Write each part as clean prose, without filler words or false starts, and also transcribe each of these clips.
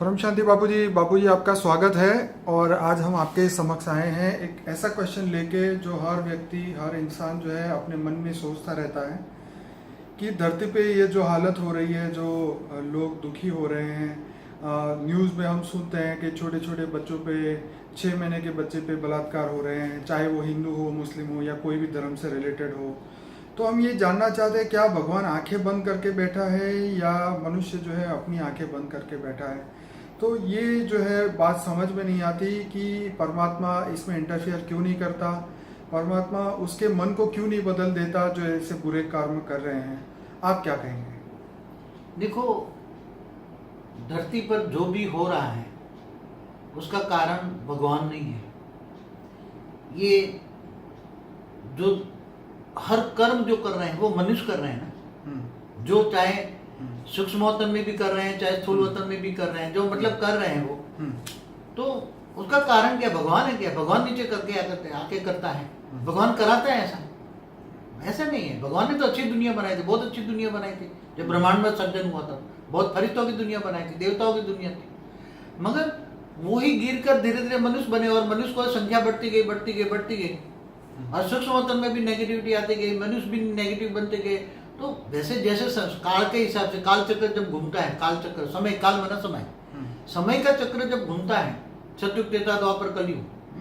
परम शांति बापूजी आपका स्वागत है। और आज हम आपके समक्ष आए हैं एक ऐसा क्वेश्चन लेके जो हर व्यक्ति हर इंसान जो है अपने मन में सोचता रहता है कि धरती पे ये जो हालत हो रही है, जो लोग दुखी हो रहे हैं। न्यूज़ में हम सुनते हैं कि छोटे छोटे बच्चों पे 6 महीने के बच्चे पे बलात्कार हो रहे हैं, चाहे वो हिंदू हो, मुस्लिम हो या कोई भी धर्म से रिलेटेड हो। तो हम ये जानना चाहते हैं, क्या भगवान आंखें बंद करके बैठा है या मनुष्य जो है अपनी आंखें बंद करके बैठा है। तो ये जो है बात समझ में नहीं आती कि परमात्मा इसमें इंटरफियर क्यों नहीं करता, परमात्मा उसके मन को क्यों नहीं बदल देता जो ऐसे बुरे कर्म कर रहे हैं। आप क्या कहेंगे? देखो, धरती पर जो भी हो रहा है उसका कारण भगवान नहीं है। ये जो हर कर्म जो कर रहे हैं वो मनुष्य कर रहे हैं ना। जो चाहे सूक्ष्म वतन में भी कर रहे हैं, चाहे स्थूल वतन में भी कर रहे हैं, जो मतलब कर रहे हैं वो, तो उसका कारण क्या? भगवान है क्या? भगवान नीचे करके आके करता है? भगवान कराता है? ऐसा नहीं है। भगवान ने तो अच्छी दुनिया बनाई थी, बहुत अच्छी दुनिया बनाई थी। जब ब्रह्मांड में सर्जन हुआ था, बहुत फरिश्तों की दुनिया बनाई थी, देवताओं की दुनिया थी। मगर वो ही गिर कर धीरे धीरे मनुष्य बने और मनुष्य को संख्या बढ़ती गई और सूक्ष्म वतन में भी नेगेटिविटी आती गई, मनुष्य भी नेगेटिव बनते गए। तो वैसे जैसे काल के हिसाब से काल चक्र जब घूमता है, काल चक्र समय, काल माना समय का चक्र जब घूमता है, सतयुग त्रेता द्वापर कलयुग,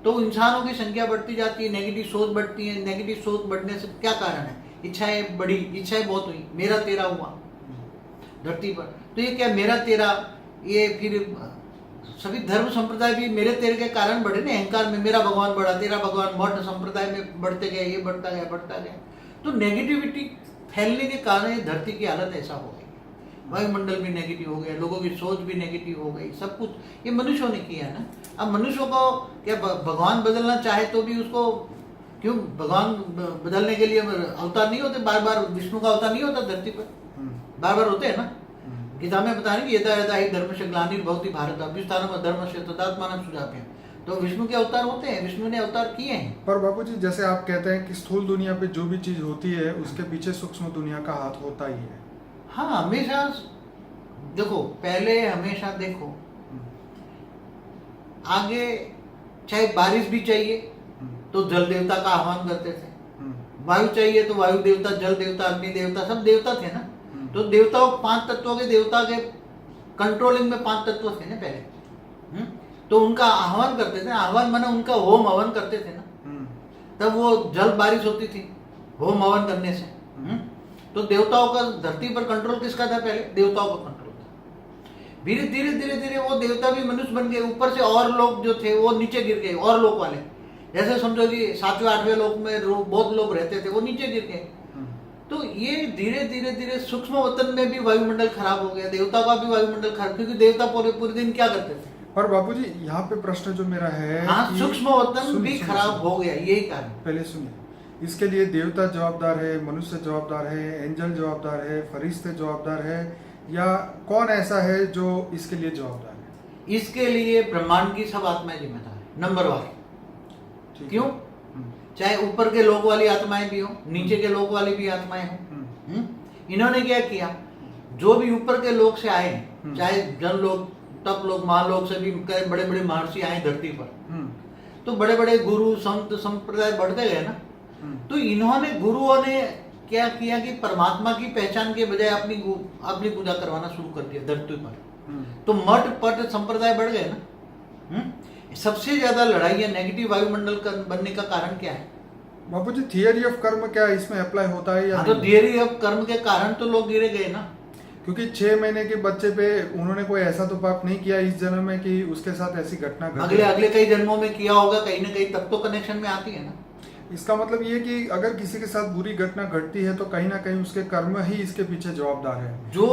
तो इंसानों की संख्या बढ़ती जाती है, नेगेटिव सोच बढ़ती है। नेगेटिव सोच बढ़ने से क्या कारण है? इच्छाएं बढ़ी, इच्छाएं बहुत हुई, मेरा तेरा हुआ धरती पर। तो ये क्या मेरा तेरा, ये फिर सभी धर्म संप्रदाय भी मेरे तेरे के कारण बढ़े ना। अहंकार में मेरा भगवान बढ़ा, तेरा भगवान, मठ संप्रदाय में बढ़ते गए, ये बढ़ता गया। तो नेगेटिविटी फैलने के कारण ये धरती की हालत ऐसा हो गई। वायुमंडल भी नेगेटिव हो गया, लोगों की सोच भी नेगेटिव हो गई, सब कुछ ये मनुष्यों ने किया है ना। अब मनुष्यों को क्या भगवान बदलना चाहे तो भी उसको क्यों? भगवान बदलने के लिए अवतार नहीं होते बार बार? विष्णु का अवतार नहीं होता धरती पर? बार बार होते हैं ना। गीता में बता रहे कि यदा यदा ही धर्म से ग्लानिर्भवति भारत अभ्युत्थानं धर्मस्य तदात्मानं सृजाम्यहम्। तो विष्णु के अवतार होते हैं, विष्णु ने अवतार किए हैं। पर बापूजी, जैसे आप कहते हैं कि स्थूल दुनिया पे जो भी चीज होती है उसके पीछे सूक्ष्म दुनिया का हाथ होता ही है। हाँ, हमेशा देखो, पहले हमेशा देखो, आगे चाहे बारिश भी चाहिए तो जल देवता का आह्वान करते थे, वायु चाहिए तो वायु देवता, जल देवता, अग्नि देवता, सब देवता थे ना। तो देवताओं 5 तत्वों के देवता के कंट्रोलिंग में 5 तत्व थे ना पहले। तो उनका आह्वान करते थे। आह्वान माना उनका होम हवन करते थे ना, तब वो जल बारिश होती थी होम हवन करने से। तो देवताओं का धरती पर कंट्रोल किसका था? पहले देवताओं का कंट्रोल था। धीरे धीरे वो देवता भी मनुष्य बन गए। ऊपर से और लोग जो थे वो नीचे गिर गए, और लोक वाले, जैसे समझो कि 7वें 8वें लोक में बहुत लोग रहते थे, वो नीचे गिर गए। तो ये धीरे धीरे सूक्ष्म वतन में भी वायुमंडल खराब हो गया, देवता का भी वायुमंडल खराब, क्योंकि देवता पूरे दिन क्या करते थे? पर बापूजी, यहाँ पे प्रश्न जो मेरा है, हाँ, सूक्ष्म वतन भी खराब हो गया, यही कारण। पहले सुनिए, इसके लिए देवता जवाबदार है, मनुष्य जवाबदार है, एंजल जवाबदार है, फरिश्ते जवाबदार है, या कौन ऐसा है जो इसके लिए जवाबदार है? इसके लिए ब्रह्मांड की सब आत्माएं जिम्मेदार है, नंबर वाली। क्यों? चाहे ऊपर के लोक वाली आत्माएं भी हो, नीचे के लोक वाली भी आत्माएं हो। इन्होंने क्या किया? जो भी ऊपर के लोक से आए, चाहे जन लोक, तप लोक, महालोक से भी बड़े बड़े महर्षि आए धरती पर, तो बड़े बड़े गुरु संत संप्रदाय बढ़ते गए ना। तो इन्होंने, गुरुओं ने क्या किया कि परमात्मा की पहचान के बजाय अपनी पूजा करवाना शुरू कर दिया धरती पर। तो मठ पट संप्रदाय बढ़ गए ना। सबसे ज्यादा लड़ाई या नेगेटिव वायुमंडल बनने का कारण क्या है? बापूजी, थियरी ऑफ कर्म क्या इसमें अप्लाई होता है या तो थियरी ऑफ कर्म के कारण तो लोग गिरे गए ना। क्योंकि 6 महीने के बच्चे पे उन्होंने कोई ऐसा तो पाप नहीं किया इस जन्म में कि उसके साथ ऐसी घटना घटे। अगले कई जन्मों में किया होगा कहीं ना कहीं, तब तो कनेक्शन में आती है ना। इसका मतलब ये कि अगर किसी के साथ बुरी घटना घटती है तो कहीं ना कहीं उसके कर्म ही इसके पीछे जवाबदार है। जो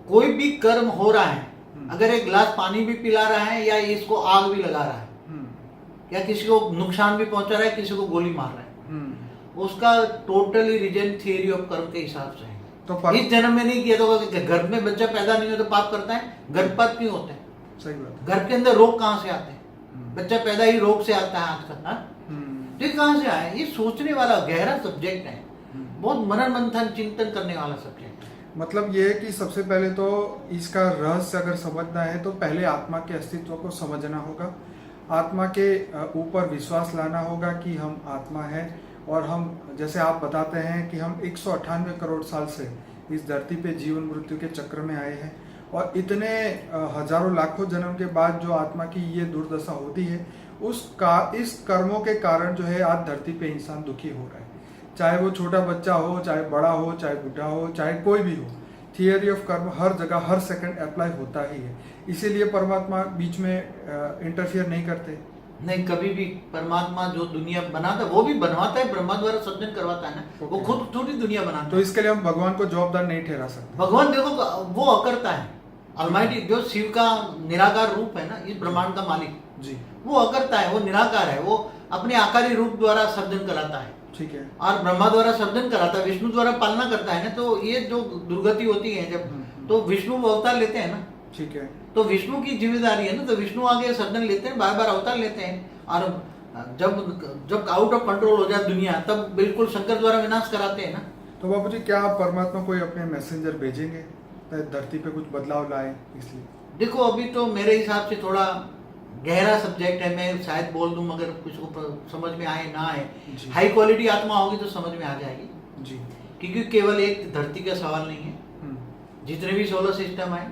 कोई भी कर्म हो रहा है, अगर एक गिलास पानी भी पिला रहा है या इसको आग भी लगा रहा है, या किसी को नुकसान भी पहुंचा रहा है, किसी को गोली मार रहा है, उसका टोटली रीजन थियरी ऑफ कर्म के हिसाब से है। तो इस जन्म में नहीं किया तो घर में बच्चा पैदा नहीं हो तो पाप करता है? गर्भपात क्यों होते हैं? सही बात। घर के अंदर रोग कहाँ से आते हैं? बच्चा पैदा ही रोग से आता है आजकल। तो कहाँ से आए? ये सोचने वाला गहरा सब्जेक्ट है, बहुत मनन मंथन चिंतन करने वाला सब्जेक्ट है। मतलब ये है कि सबसे पहले तो इसका रहस्य अगर समझना है तो पहले आत्मा के अस्तित्व को समझना होगा, आत्मा के ऊपर विश्वास लाना होगा कि हम आत्मा है, और हम जैसे आप बताते हैं कि हम 198 करोड़ साल से इस धरती पे जीवन मृत्यु के चक्र में आए हैं, और इतने हजारों लाखों जन्म के बाद जो आत्मा की ये दुर्दशा होती है इस कर्मों के कारण जो है आज धरती पे इंसान दुखी हो रहा है, चाहे वो छोटा बच्चा हो, चाहे बड़ा हो, चाहे बूढ़ा हो, चाहे कोई भी हो। थियरी ऑफ कर्म हर जगह हर सेकंड अप्लाई होता ही है, इसीलिए परमात्मा बीच में इंटरफियर नहीं करते। नहीं, कभी भी परमात्मा जो दुनिया बनाता है वो भी बनवाता है, ब्रह्मा द्वारा सृजन करवाता है ना, वो खुद थोड़ी दुनिया बनाता तो इसके लिए हम भगवान को जवाबदार नहीं ठहरा सकते। भगवान देखो वो अकर्ता है, ऑलमाइटी जो शिव का निराकार रूप है ना, इस ब्रह्मांड का मालिक जी, वो अकर्ता है, वो निराकार है, वो अपने आकारी रूप द्वारा सर्जन कराता है। ठीक है। और ब्रह्मा द्वारा सर्जन कराता है, विष्णु द्वारा पालना करता है ना, तो ये जो दुर्गति होती है जब, तो विष्णु अवतार लेते हैं ना, ठीक है, तो विष्णु की जिम्मेदारी है ना, तो विष्णु आगे सर्जन लेते हैं, बार बार अवतार लेते हैं, और जब आउट ऑफ कंट्रोल हो जाए दुनिया तब बिल्कुल शंकर द्वारा विनाश कराते हैं ना। तो बाबू जी क्या आप परमात्मा कोई अपने मैसेंजर भेजेंगे धरती पे कुछ बदलाव लाए? इसलिए देखो अभी तो मेरे हिसाब से थोड़ा गहरा सब्जेक्ट है, मैं शायद बोल दूं मगर कुछ को समझ में आए ना आए, हाई क्वालिटी आत्मा होगी तो समझ में आ जाएगी जी, क्योंकि केवल एक धरती का सवाल नहीं है, जितने भी सोलर सिस्टम है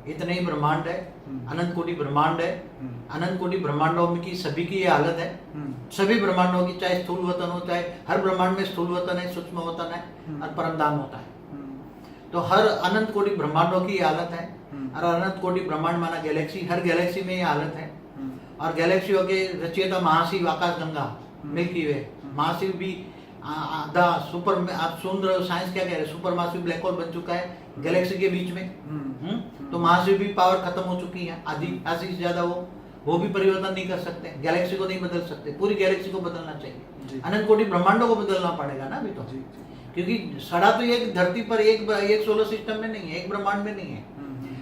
इतने ही ब्रह्मांड है, अनंत कोटि ब्रह्मांड है, अनंत कोटि ब्रह्मांडों में की सभी की ये हालत है, सभी ब्रह्मांडों की, चाहे स्थूल वतन हो, चाहे हर ब्रह्मांड में स्थूल वतन है, सूक्ष्म वतन है और परमधाम होता है, तो हर अनंत कोटि ब्रह्मांडों की ये हालत है, और अनंत कोटि ब्रह्मांड माना गैलेक्सी, हर गैलेक्सी में ये हालत है, और गैलेक्सियों के रचयिता महाशिव, आकाश गंगा, मिल्की वे, महाशिव भी आधा सुपर, आप सुन रहे हो साइंस क्या कह रहे हैं, सुपर मासिव ब्लैक होल बन चुका है गैलेक्सी के बीच में, तो महाशिव भी पावर खत्म हो चुकी है, आधी से ज्यादा वो भी परिवर्तन नहीं कर सकते, गैलेक्सी को नहीं बदल सकते, पूरी गैलेक्सी को बदलना चाहिए, अनंत कोटि ब्रह्मांडों को बदलना पड़ेगा ना अभी तो, क्योंकि सड़ा तो एक धरती पर एक सोलर सिस्टम में नहीं है, एक ब्रह्मांड में नहीं है,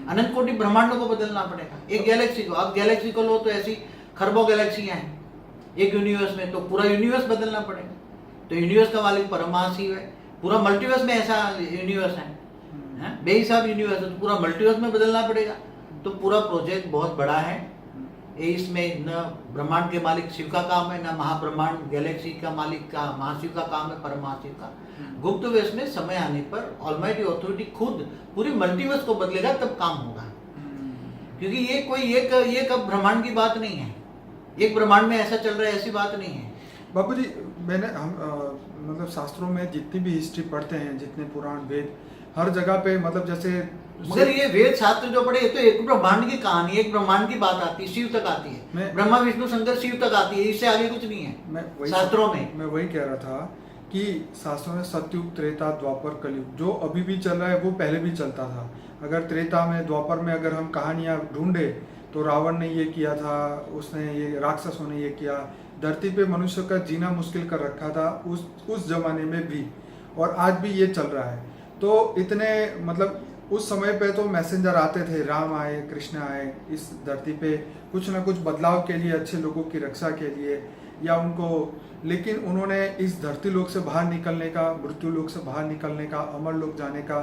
अनंत कोटि ब्रह्मांडों को बदलना पड़ेगा, एक गैलेक्सी को। अब गैलेक्सी को लो तो ऐसी खरबों गैलेक्सियां हैं एक यूनिवर्स में, तो पूरा यूनिवर्स बदलना पड़ेगा, तो यूनिवर्स का मालिक परमाशिव है, पूरा मल्टीवर्स में ऐसा यूनिवर्स है, बेहिसाब यूनिवर्स है, तो पूरा मल्टीवर्स में बदलना पड़ेगा, तो पूरा प्रोजेक्ट बहुत बड़ा है, इसमें न ब्रह्मांड के मालिक शिव का काम है, न महाब्रह्मांड गैलेक्सी का मालिक का महाशिव का काम है, परमाशिव का। गुप्त वेश में समय आने पर ऑलमाइटी अथॉरिटी खुद पूरी मल्टीवर्स को बदलेगा, तब काम होगा, क्योंकि ये कोई एक ब्रह्मांड की बात नहीं है, एक ब्रह्मांड में ऐसा चल रहा है ऐसी बात नहीं है। बाबू जी हम मतलब शास्त्रों में जितनी भी हिस्ट्री पढ़ते हैं, जितने पुराण वेद, हर जगह पे मतलब जैसे, मगर ये वेद शास्त्र जो पढ़े, ये तो एक ब्रह्मांड की कहानी, एक ब्रह्मांड की बात आती है, शिव तक आती है, ब्रह्मा विष्णु शंकर शिव तक आती है, इससे आगे कुछ नहीं है शास्त्रों में। मैं वही कह रहा था कि शास्त्रों में सतयुग, त्रेता, द्वापर, कलयुग जो अभी भी चल रहा है वो पहले भी चलता था। अगर त्रेता में, द्वापर में अगर हम कहानियां ढूंढे तो रावण ने ये किया था, उसने ये, राक्षसों ने ये किया, धरती पे मनुष्य का जीना मुश्किल कर रखा था उस जमाने में भी, और आज भी ये चल रहा है। तो इतने मतलब उस समय पे तो मैसेंजर आते थे, राम आए, कृष्ण आए इस धरती पे कुछ ना कुछ बदलाव के लिए, अच्छे लोगों की रक्षा के लिए, या उनको, लेकिन उन्होंने इस धरती लोक से बाहर निकलने का, मृत्यु लोक से बाहर निकलने का, अमर लोक जाने का,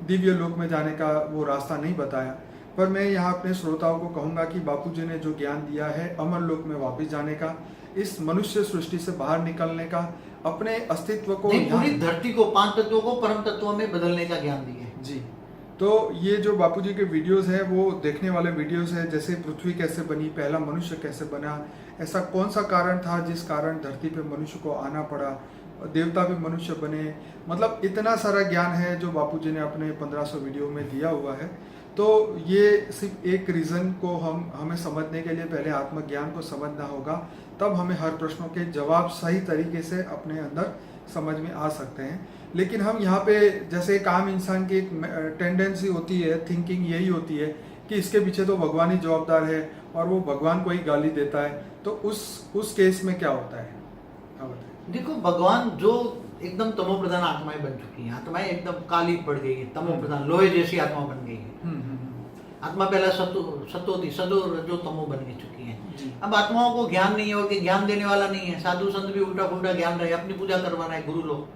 दिव्य लोक में जाने का वो रास्ता नहीं बताया। पर मैं यहाँ अपने श्रोताओं को कहूँगा कि बापूजी ने जो ज्ञान दिया है अमर लोक में वापस जाने का, इस मनुष्य सृष्टि से बाहर निकलने का, अपने अस्तित्व को, पूरी धरती को, 5 तत्वों को परम तत्वों में बदलने का ज्ञान दिया है जी। तो ये जो बापूजी के वीडियोस हैं वो देखने वाले वीडियोस हैं, जैसे पृथ्वी कैसे बनी, पहला मनुष्य कैसे बना, ऐसा कौन सा कारण था जिस कारण धरती पे मनुष्य को आना पड़ा, देवता भी मनुष्य बने, मतलब इतना सारा ज्ञान है जो बापूजी ने अपने 1500 वीडियो में दिया हुआ है। तो ये सिर्फ एक रीज़न को हमें समझने के लिए पहले आत्मज्ञान को समझना होगा, तब हमें हर प्रश्नों के जवाब सही तरीके से अपने अंदर समझ में आ सकते हैं। लेकिन हम यहाँ पे, जैसे एक आम इंसान की एक टेंडेंसी होती है, थिंकिंग यही होती है कि इसके पीछे तो भगवान ही जवाबदार है और वो भगवान को ही गाली देता है, तो उस केस में क्या होता है आप बताइए। देखो, भगवान जो एकदम तमो प्रधान आत्माएं बन चुकी हैं, आत्माएं एकदम काली पड़ गई है, तमो प्रधान लोहे जैसी आत्मा बन गई है। आत्मा पहला सत्व थी, सदो रजो तमो बन चुकी है। अब आत्माओं को ज्ञान नहीं है, और ज्ञान देने वाला नहीं है, साधु संत भी उल्टा पुल्टा ज्ञान रहे, अपनी पूजा करवा रहे हैं गुरु लोग,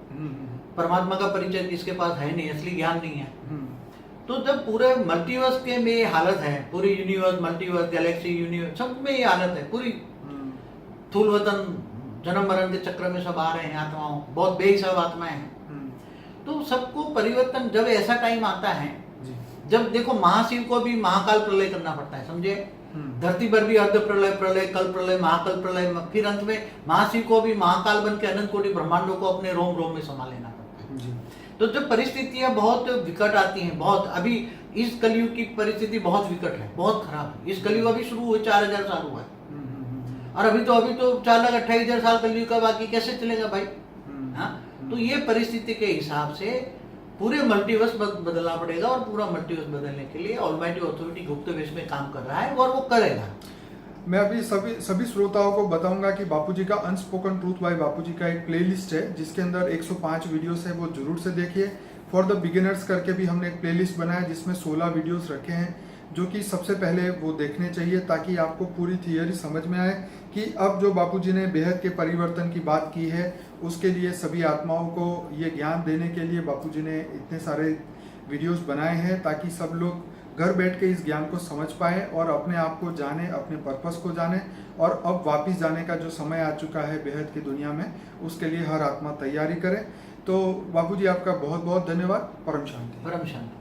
परमात्मा का परिचय किसके पास है नहीं, असली ज्ञान नहीं है। हम्म, तो जब पूरे मल्टीवर्स के में ये हालत है, पूरी यूनिवर्स, मल्टीवर्स, गैलेक्सी, यूनिवर्स, सब में ये हालत है, पूरी हम्म, थूल वतन जन्म मरण के चक्र में सब आ रहे हैं आत्माओं, बहुत बेहिसाब आत्माएं हैं। हम्म, तो सबको परिवर्तन, जब ऐसा टाइम आता है, जी, जब देखो महाशिव को भी महाकाल प्रलय करना पड़ता है, समझे। हम्म, धरती पर भी अर्ध प्रलय, प्रलय, कल प्रलय, महाकल प्रलय, फिर अंत में महाशिव को भी महाकाल बन के अनंत कोटि ब्रह्मांडों को अपने रोम रोम में समा लेना पड़ता है। जी, तो जब परिस्थितियां बहुत विकट आती हैं, बहुत, अभी इस कलयुग की परिस्थिति बहुत विकट है, बहुत खराब है। इस कलयुग अभी शुरू हुए 4000 साल हुआ है, और अभी तो 4,28,000 साल कलयुग का, बाकी कैसे चलेगा भाई। हाँ, तो ये परिस्थिति के हिसाब से पूरे मल्टीवर्स बदलना पड़ेगा, और पूरा मल्टीवर्स बदलने के लिए ऑलमाइटी अथॉरिटी गुप्त वेश में काम कर रहा है, और वो करेगा। मैं अभी सभी श्रोताओं को बताऊंगा कि बापूजी का अनस्पोकन ट्रूथ बाय बापूजी का एक प्लेलिस्ट है, जिसके अंदर 105 वीडियोस है, वो जरूर से देखिए। फॉर द बिगिनर्स करके भी हमने एक प्लेलिस्ट बनाया, जिसमें 16 वीडियोस रखे हैं, जो कि सबसे पहले वो देखने चाहिए, ताकि आपको पूरी थियरी समझ में आए कि अब जो बापूजी ने बेहद के परिवर्तन की बात की है, उसके लिए सभी आत्माओं को ये ज्ञान देने के लिए बापूजी ने इतने सारे वीडियोस बनाए हैं, ताकि सब लोग घर बैठ के इस ज्ञान को समझ पाए और अपने आप को जाने, अपने पर्पस को जाने, और अब वापस जाने का जो समय आ चुका है बेहद की दुनिया में, उसके लिए हर आत्मा तैयारी करे। तो बापूजी आपका बहुत बहुत धन्यवाद। परम शांति। परम शांति।